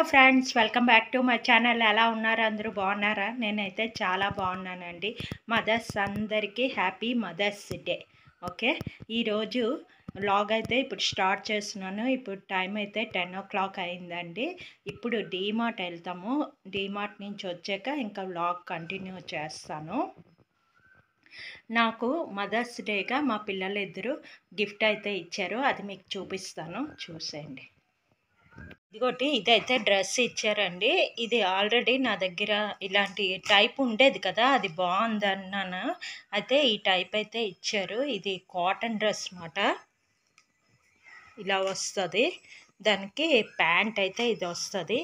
Friends, welcome back to my channel. ఎలా ఉన్నారు? అందరూ బాగున్నారా? నేనైతే చాలా బాగున్నానండి. మదర్స్ అందరికీ హ్యాపీ మదర్స్ డే. ఓకే, ఈరోజు వ్లాగ్ అయితే ఇప్పుడు స్టార్ట్ చేస్తున్నాను. ఇప్పుడు టైం అయితే 10 o'clock అయిందండి. ఇప్పుడు డీమార్ట్ వెళ్తాము. డీమార్ట్ నుంచి వచ్చాక ఇంకా వ్లాగ్ కంటిన్యూ చేస్తాను. నాకు మదర్స్ డేగా మా పిల్లలు ఇద్దరు గిఫ్ట్ అయితే ఇచ్చారు. అది మీకు చూపిస్తాను, చూసేయండి. ఇదైతే డ్రెస్ ఇచ్చారండి. ఇది ఆల్రెడీ నా దగ్గర ఇలాంటి టైప్ ఉండేది కదా, అది బాగుందన్నాను. అయితే ఈ టైప్ అయితే ఇచ్చారు. ఇది కాటన్ డ్రెస్ మాట, ఇలా వస్తుంది. దానికి ప్యాంట్ అయితే ఇది వస్తుంది.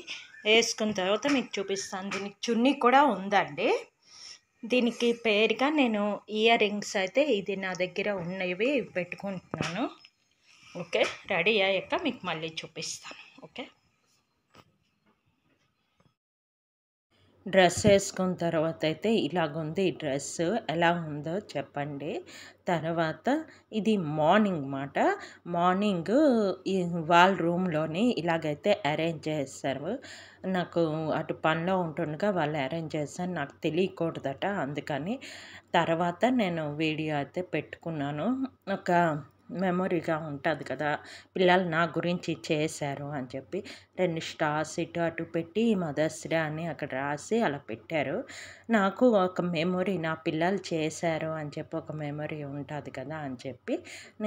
వేసుకున్న తర్వాత మీకు చూపిస్తాను. దీనికి చున్నీ కూడా ఉందండి. దీనికి పేరుగా నేను ఇయర్ రింగ్స్ అయితే ఇది నా దగ్గర ఉన్నవి పెట్టుకుంటున్నాను. ఓకే, రెడీ అయ్యాక మీకు మళ్ళీ చూపిస్తాను. ఓకే, డ్రెస్ వేసుకున్న తర్వాత అయితే ఇలాగుంది. ఈ డ్రెస్ ఎలా ఉందో చెప్పండి. తర్వాత ఇది మార్నింగ్ మాట. మార్నింగ్ ఈ వాళ్ళ రూమ్లోని ఇలాగైతే అరేంజ్ చేస్తారు. నాకు అటు పనిలో ఉంటుండగా వాళ్ళు అరేంజ్ చేస్తారు, నాకు తెలియకూడదట. అందుకని తర్వాత నేను వీడియో అయితే పెట్టుకున్నాను. ఒక మెమొరీగా ఉంటుంది కదా, పిల్లలు నా గురించి చేశారు అని చెప్పి 2 స్టార్స్ ఇటు అటు పెట్టి మదర్స్ డే అని అక్కడ రాసి అలా పెట్టారు. నాకు ఒక మెమొరీ, నా పిల్లలు చేశారు అని చెప్పి ఒక మెమొరీ ఉంటుంది కదా అని చెప్పి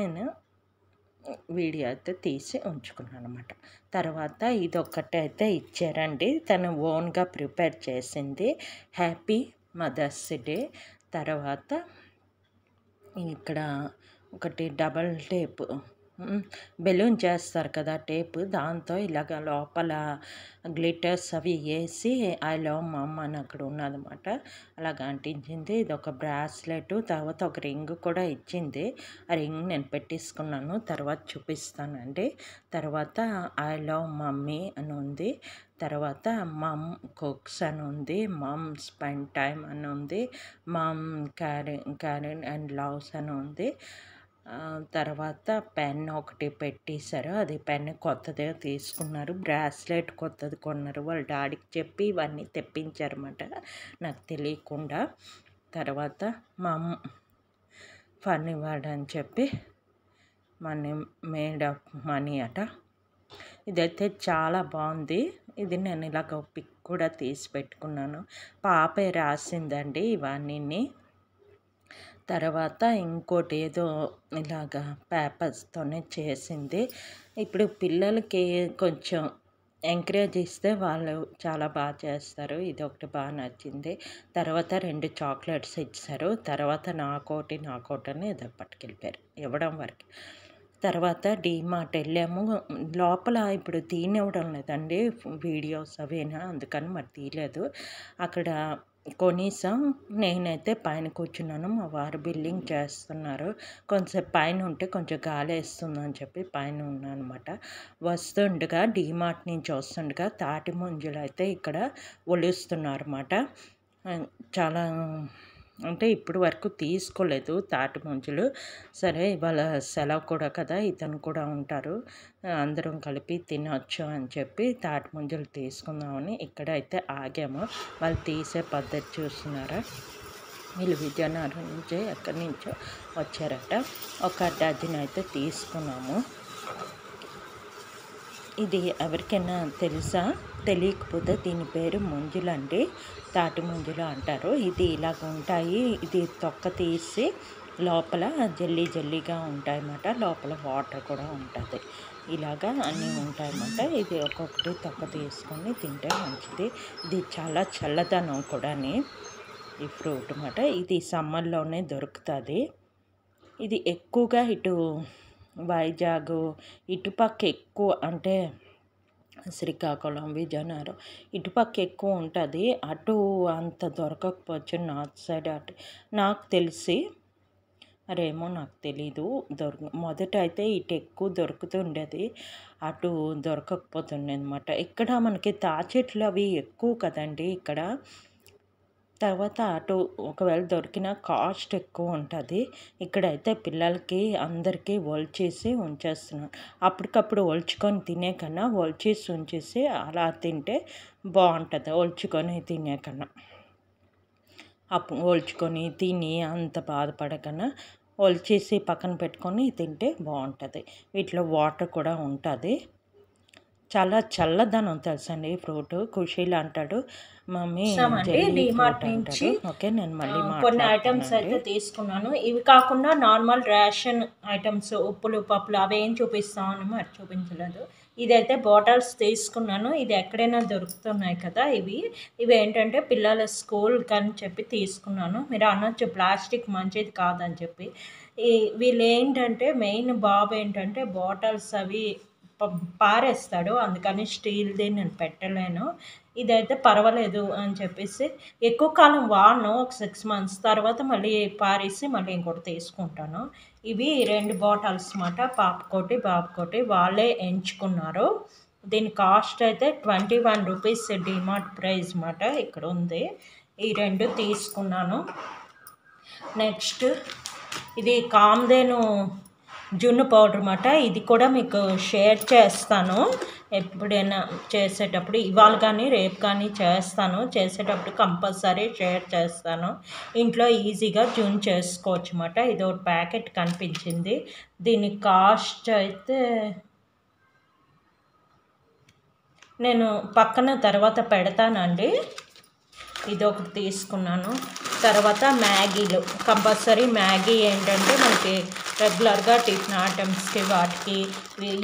నేను వీడియో అయితే తీసి ఉంచుకున్నాను అనమాట. తర్వాత ఇదొక్కటి అయితే ఇచ్చారండి, తను ఓన్గా ప్రిపేర్ చేసింది. Happy mother's day. తర్వాత ఇక్కడ ఒకటి డబల్ టేప్ బెలూన్ చేస్తారు కదా టేప్, దాంతో ఇలాగ లోపల గ్లిటర్స్ అవి వేసి ఐ లవ్ మమ్ అని అక్కడ ఉన్నదన్నమాట. అలాగ అంటించింది. ఇది ఒక బ్రాస్లెట్, తర్వాత ఒక రింగ్ కూడా ఇచ్చింది. ఆ రింగ్ నేను పెట్టేసుకున్నాను, తర్వాత చూపిస్తానండి. తర్వాత ఐ లవ్ మమ్మీ అని ఉంది. తర్వాత మమ్ కుక్స్ అని ఉంది. మమ్ స్పెండ్ టైమ్ అని ఉంది. మమ్ క్యారింగ్ అండ్ లవ్స్ అని ఉంది. తర్వాత పెన్ ఒకటి పెట్టేశారు. అది పెన్ కొత్తదే తీసుకున్నారు. బ్రాస్లెట్ కొత్తది కొన్నారు. వాళ్ళ డాడీకి చెప్పి ఇవన్నీ తెప్పించారన్నమాట, నాకు తెలియకుండా. తర్వాత మమ్ ఫన్నీ వర్డ్ అని చెప్పి మనీ మేడ్ ఆఫ్ మనీ అట. ఇదైతే చాలా బాగుంది. ఇది నేను ఇలాగ పిక్ కూడా తీసి పెట్టుకున్నాను. పాపే రాసిందండి ఇవన్నీ. తర్వాత ఇంకోటి ఏదో ఇలాగా పేపర్స్తోనే చేసింది. ఇప్పుడు పిల్లలకి కొంచెం ఎంకరేజ్ ఇస్తే వాళ్ళు చాలా బాగా చేస్తారు. ఇది ఒకటి బాగా నచ్చింది. తర్వాత 2 చాక్లెట్స్ ఇచ్చారు. తర్వాత నాకోటి అని ఏదో పట్టుకెళ్ళిపోయారు ఇవ్వడం వరకు. తర్వాత డీమార్ట్ వెళ్ళాము. లోపల ఇప్పుడు తీనివ్వడం లేదండి వీడియోస్ అవేనా, అందుకని మరి తీయలేదు. అక్కడ కొనీసం నేనైతే పైన కూర్చున్నాను. మా వారు బిల్లింగ్ చేస్తున్నారు. కొంచెం పైన ఉంటే కొంచెం గాలి వేస్తుందని చెప్పి పైన ఉన్నాను అనమాట. వస్తుండగా డీమార్ట్ నుంచి వస్తుండగా తాటి ముంజలు అయితే ఇక్కడ ఒలుస్తున్నారు అన్నమాట. చాలా అంటే ఇప్పుడు వరకు తీసుకోలేదు తాటి ముంజలు. సరే ఇవాళ సెలవు కూడా కదా, ఇతను కూడా ఉంటారు, అందరం కలిపి తినొచ్చు అని చెప్పి తాటి ముంజలు తీసుకుందామని ఇక్కడైతే ఆగాము. వాళ్ళు తీసే పద్ధతి చూస్తున్నారా, వీళ్ళు విజయనగరం నుంచే ఎక్కడి నుంచో వచ్చారట. ఒక డజన్ అయితే తీసుకున్నాము. ఇది ఎవరికైనా తెలుసా? తెలియకపోతే దీని పేరు ముంజులండి, తాటి ముంజలు అంటారు. ఇది ఇలాగ ఉంటాయి. ఇది తొక్క తీసి లోపల జల్లీ జల్లీగా ఉంటాయన్నమాట. లోపల వాటర్ కూడా ఉంటుంది. ఇలాగా అన్నీ ఉంటాయన్నమాట. ఇది ఒక్కొక్కటి తొక్క తీసుకొని తింటే మంచిది. ఇది చాలా చల్లదనం కూడాని ఈ ఫ్రూట్ అన్నమాట. ఇది సమ్మర్లోనే దొరుకుతుంది. ఇది ఎక్కువగా ఇటు వైజాగ్ ఇటుపక్క ఎక్కువ, అంటే శ్రీకాకుళం, విజయనగరం ఇటుపక్క ఎక్కువ ఉంటుంది. అటు అంత దొరకకపోవచ్చు, నార్త్ సైడ్ అటు నాకు తెలిసి. మరేమో నాకు తెలీదు. మొదట అయితే ఇటు ఎక్కువ దొరుకుతుండేది, అటు దొరకకపోతుండే అనమాట. ఇక్కడ మనకి తాచెట్లు అవి ఎక్కువ కదండి. ఇక్కడ తర్వాత అటు ఒకవేళ దొరికిన కాస్ట్ ఎక్కువ ఉంటుంది. ఇక్కడైతే పిల్లలకి అందరికీ ఒలిచేసి ఉంచేస్తున్నాను. అప్పటికప్పుడు ఒలుచుకొని తినే కన్నా ఒలిచేసి ఉంచేసి అలా తింటే బాగుంటుంది, ఒలుచుకొని తినే కన్నా. ఒలుచుకొని తిని అంత బాధపడకన్నా ఒలిచేసి పక్కన పెట్టుకొని తింటే బాగుంటుంది. వీటిలో వాటర్ కూడా ఉంటుంది. చాలా చల్లదనం తెలుసండి ఈ ఫ్రూట్. ఖుషీలు అంటాడు మమ్మీ డిమార్ట్ నుంచి ఓకే, నేను మళ్ళీ కొన్ని ఐటమ్స్ అయితే తీసుకున్నాను. ఇవి కాకుండా నార్మల్ రేషన్ ఐటమ్స్, ఉప్పులు పప్పులు అవి ఏం చూపిస్తామని మరి చూపించలేదు. ఇదైతే బాటిల్స్ తీసుకున్నాను. ఇది ఎక్కడైనా దొరుకుతున్నాయి కదా ఇవి ఏంటంటే పిల్లల స్కూల్కి అని చెప్పి తీసుకున్నాను. మీరు అనొచ్చు ప్లాస్టిక్ మంచిది కాదని చెప్పి. వీళ్ళు ఏంటంటే మెయిన్ బాబు ఏంటంటే బాటిల్స్ అవి పారేస్తాడు, అందుకని స్టీల్ది నేను పెట్టలేను. ఇదైతే పర్వాలేదు అని చెప్పేసి ఎక్కువ కాలం వాడను, ఒక 6 months తర్వాత మళ్ళీ పారేసి మళ్ళీ ఇంకోటి తీసుకుంటాను. ఇవి 2 బాటిల్స్ అన్నమాట, పాపకోటి బాబుకోటి. వాళ్ళే ఎంచుకున్నారు. దీని కాస్ట్ అయితే 21 రూపీస్ డిమార్ట్ ప్రైస్ అన్నమాట, ఇక్కడ ఉంది. ఈ 2 తీసుకున్నాను. నెక్స్ట్ ఇది కామ్దేను జున్ను పౌడర్ అన్నమాట. ఇది కూడా మీకు షేర్ చేస్తాను ఎప్పుడైనా చేసేటప్పుడు. ఇవాళ కానీ రేపు కానీ చేసేటప్పుడు కంపల్సరీ షేర్ చేస్తాను. ఇంట్లో ఈజీగా జున్ను చేసుకోవచ్చు అన్నమాట. ఇది ఒక ప్యాకెట్ కనిపించింది. దీని కాస్ట్ అయితే నేను పక్కన తర్వాత పెడతానండి. ఇది ఒకటి తీసుకున్నాను. తర్వాత మ్యాగీలు కంపల్సరీ. మ్యాగీ ఏంటంటే మనకి రెగ్యులర్గా టిఫిన్ ఐటమ్స్కి వాటికి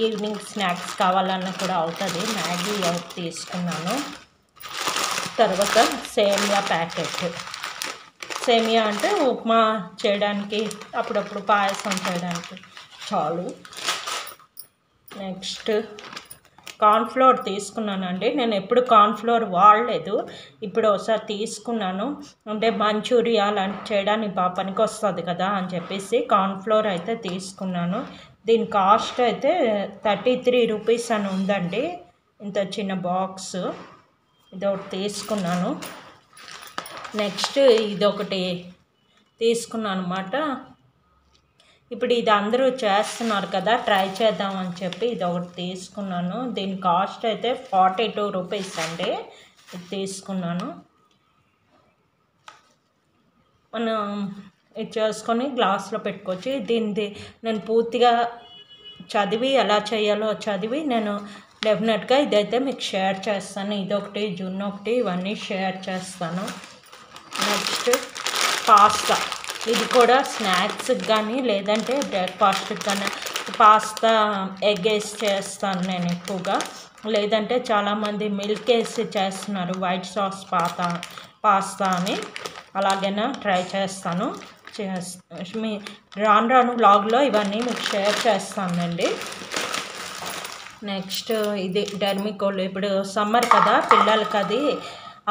ఈవినింగ్ స్నాక్స్ కావాలన్నా కూడా అవుతుంది. మ్యాగీ ఒకటి తీసుకున్నాను. తర్వాత సేమియా ప్యాకెట్. సేమియా అంటే ఉప్మా చేయడానికి, అప్పుడప్పుడు పాయసం చేయడానికి చాలు. నెక్స్ట్ కార్న్ఫ్లోర్ తీసుకున్నానండి. నేను ఎప్పుడు కార్న్ఫ్లోర్ వాడలేదు, ఇప్పుడు ఒకసారి తీసుకున్నాను. అంటే మంచూరియా అలాంటి చేయడానికి బాగా పనికి వస్తుంది కదా అని చెప్పేసి కార్న్ఫ్లోర్ అయితే తీసుకున్నాను. దీని కాస్ట్ అయితే 33 రూపీస్ అని ఉందండి, ఇంత చిన్న బాక్స్. ఇదొకటి తీసుకున్నాను. నెక్స్ట్ ఇదొకటి తీసుకున్నాను అన్నమాట. ఇప్పుడు ఇది అందరూ చేస్తున్నారు కదా, ట్రై చేద్దామని చెప్పి ఇది ఒకటి తీసుకున్నాను. దీని కాస్ట్ అయితే 42 రూపీస్ అండి. ఇది తీసుకున్నాను. మనం ఇది చేసుకొని గ్లాస్లో పెట్టుకోవచ్చు. దీనిది నేను పూర్తిగా చదివి ఎలా చేయాలో చదివి నేను డెఫినెట్గా ఇదైతే మీకు షేర్ చేస్తాను. ఇదొకటి, జున్ను ఒకటి, ఇవన్నీ షేర్ చేస్తాను. Next pasta. ఇది కూడా స్నాక్స్కి కానీ లేదంటే బ్రేక్ఫాస్ట్కి కానీ పాస్తా ఎగ్ వేసి చేస్తాను నేను ఎక్కువగా. లేదంటే చాలామంది మిల్క్ వేసి చేస్తున్నారు, వైట్ సాస్ పాస్తా అని. అలాగైనా ట్రై చేస్తాను. మీ రాను వ్లాగ్లో ఇవన్నీ మీకు షేర్ చేస్తానండి. నెక్స్ట్ ఇది డెర్మికోల్. ఇప్పుడు సమ్మర్ కదా, పిల్లలకి అది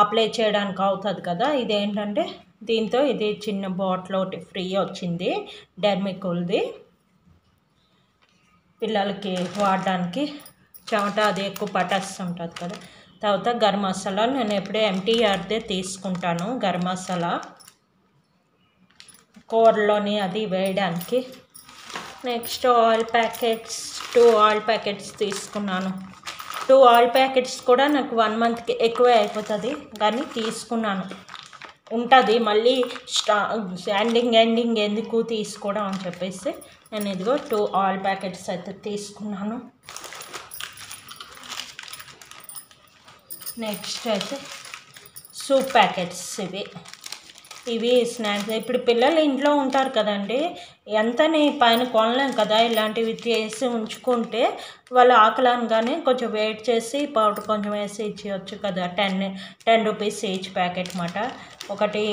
అప్లై చేయడానికి అవుతుంది కదా. ఇదేంటంటే దీంతో ఇది చిన్న బాటిల్ ఒకటి ఫ్రీ వచ్చింది డెర్మికోల్ది, పిల్లలకి వాడడానికి. చెమట అది ఎక్కువ పట్టేస్తుంటుంది కదా. తర్వాత గరం మసాలా నేను ఎప్పుడే MTRదే తీసుకుంటాను, గరం మసాలా కూరలోని అది వేయడానికి. Next oil packets, 2 oil packets తీసుకున్నాను. 2 ఆయిల్ ప్యాకెట్స్ కూడా నాకు 1 monthకి ఎక్కువే అయిపోతుంది, కానీ తీసుకున్నాను. ఉంటుంది మళ్ళీ ఎండింగ్ ఎందుకు తీసుకోవడం అని చెప్పేసి నేను ఇదిగో 2 ఆయిల్ ప్యాకెట్స్ అయితే తీసుకున్నాను. నెక్స్ట్ అయితే సూప్ ప్యాకెట్స్. ఇవి స్నాక్స్. ఇప్పుడు పిల్లలు ఇంట్లో ఉంటారు కదండి, ఎంతని పైన కొనలేం కదా. ఇలాంటివి చేసి ఉంచుకుంటే వాళ్ళు ఆకలిగానే కొంచెం వెయిట్ చేసి పౌడర్ కొంచెం వేసి ఇచ్చేయచ్చు కదా. 10 రూపీస్ ఈచ్ ప్యాకెట్ అన్నమాట. ఒకటి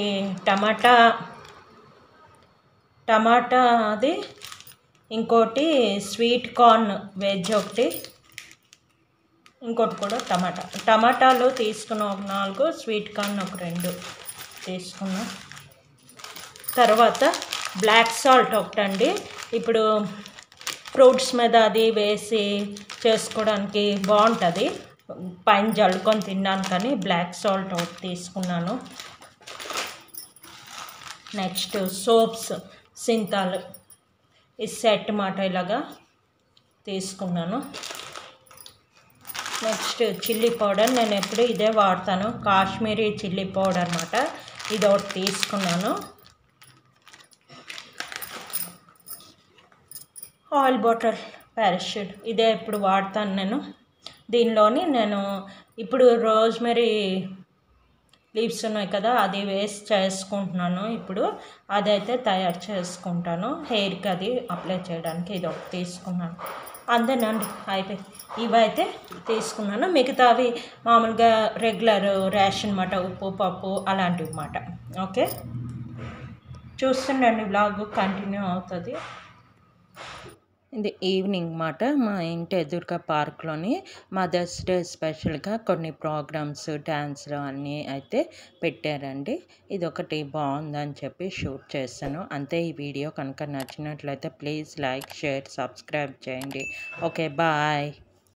టమాటా అది, ఇంకోటి స్వీట్ కార్న్ వెజ్ ఒకటి, ఇంకోటి కూడా టమాటాలు తీసుకున్న ఒక 4, స్వీట్ కార్న్ ఒక 2 తీసుకున్నా. తర్వాత బ్లాక్ సాల్ట్ ఒకటండి. ఇప్పుడు ఫ్రూట్స్ మీద అది వేసి చేసుకోవడానికి బాగుంటుంది, పైన జల్లుకొని తినడానికని బ్లాక్ సాల్ట్ ఒకటి తీసుకున్నాను. నెక్స్ట్ సోప్స్ సింతాల్ ఈ సెట్ మాట ఇలాగా తీసుకున్నాను. నెక్స్ట్ చిల్లీ పౌడర్, నేను ఎప్పుడు ఇదే వాడతాను, కాశ్మీరీ చిల్లీ పౌడర్ అన్నమాట. ఇది ఒకటి తీసుకున్నాను. ఆయిల్ బాటిల్ పారాషూట్, ఇదే ఇప్పుడు వాడతాను నేను. దీనిలోని నేను ఇప్పుడు రోజ్మెరీ లీవ్స్ ఉన్నాయి కదా, అది వేసి చేసుకుంటున్నాను. ఇప్పుడు అదైతే తయారు చేసుకుంటాను హెయిర్కి, అది అప్లై చేయడానికి. ఇది ఒకటి తీసుకున్నాను. అంతేనండి, అయిపోయి ఇవైతే తీసుకున్నాను. మిగతావి మామూలుగా రెగ్యులర్ రేషన్ అన్నమాట, ఉప్పు పప్పు అలాంటివి అన్నమాట. ఓకే, చూస్తుండండి, బ్లాగ్ కంటిన్యూ అవుతుంది. ఇది ఈవినింగ్ మాట. మా ఇంటి ఎదురుగా పార్క్లోని మదర్స్ డే స్పెషల్గా కొన్ని ప్రోగ్రామ్స్, డ్యాన్స్లు అన్నీ అయితే పెట్టారండి. ఇది ఒకటి బాగుందని చెప్పి షూట్ చేశాను అంతే. ఈ వీడియో కనుక నచ్చినట్లయితే ప్లీజ్ లైక్, షేర్, సబ్స్క్రైబ్ చేయండి. Okay, bye.